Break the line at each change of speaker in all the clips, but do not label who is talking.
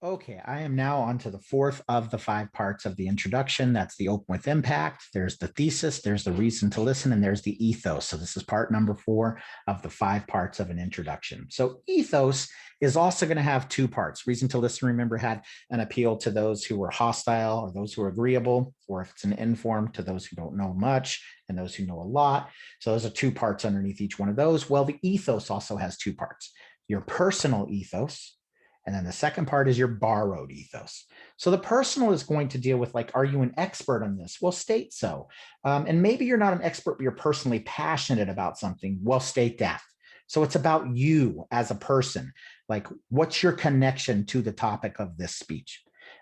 Okay, I am now on to the fourth of the five parts of the introduction. That's the open with impact. There's the thesis, there's the reason to listen, and there's the ethos. So this is part number 4 of the 5 parts of an introduction. So ethos is also going to have 2 parts. Reason to listen, remember, had an appeal to those who were hostile or those who are agreeable, or if it's an informed, to those who don't know much and those who know a lot. So those are 2 parts underneath each one of those. Well, the ethos also has 2 parts. Your personal ethos, and then the second part is your borrowed ethos. So the personal is going to deal with, like, are you an expert on this? Well, state so. And maybe you're not an expert, but you're personally passionate about something. Well, state that. So it's about you as a person. Like, what's your connection to the topic of this speech?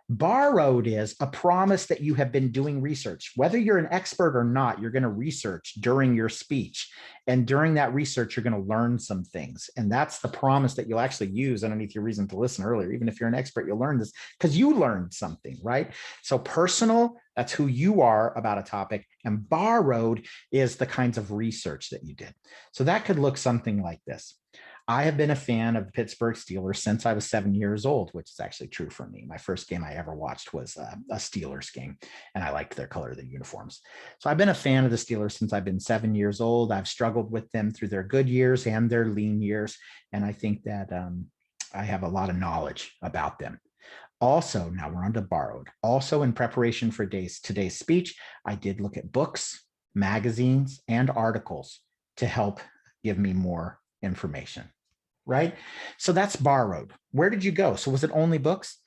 Borrowed is a promise that you have been doing research. Whether you're an expert or not, you're going to research during your speech. And during that research, you're going to learn some things. And that's the promise that you'll actually use underneath your reason to listen earlier. Even if you're an expert, you'll learn this because you learned something, right? So personal, that's who you are about a topic. And borrowed is the kinds of research that you did. So that could look something like this. I have been a fan of the Pittsburgh Steelers since I was 7 years old, which is actually true for me. My first game I ever watched was a Steelers game, and I liked their color of the uniforms. So I've been a fan of the Steelers since I've been 7 years old. I've struggled with them through their good years and their lean years, and I think that I have a lot of knowledge about them. Also, now we're on to borrowed. Also, in preparation for today's speech, I did look at books, magazines, and articles to help give me more information, right? So that's borrowed. Where did you go? So was it only books?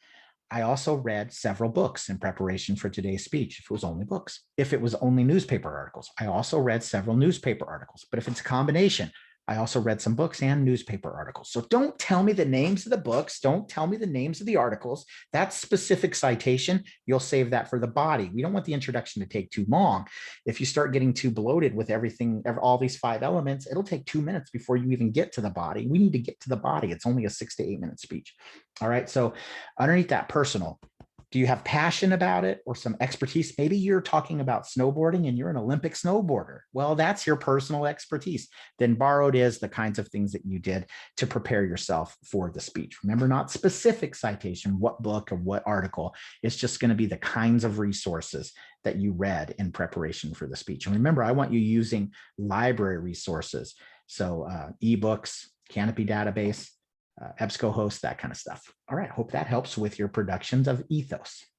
I also read several books in preparation for today's speech, if it was only books. If it was only newspaper articles, I also read several newspaper articles. But if it's a combination, I also read some books and newspaper articles. So don't tell me the names of the books. Don't tell me the names of the articles. That's specific citation. You'll save that for the body. We don't want the introduction to take too long. If you start getting too bloated with everything, all these 5 elements, it'll take 2 minutes before you even get to the body. We need to get to the body. It's only a 6 to 8 minute speech. All right. So underneath that personal, do you have passion about it or some expertise? Maybe you're talking about snowboarding and you're an Olympic snowboarder. Well, that's your personal expertise. Then borrowed is the kinds of things that you did to prepare yourself for the speech. Remember, not specific citation, what book or what article. It's just going to be the kinds of resources that you read in preparation for the speech. And remember, I want you using library resources. So eBooks, Canopy database, EBSCOhost, that kind of stuff. All right, hope that helps with your productions of Ethos.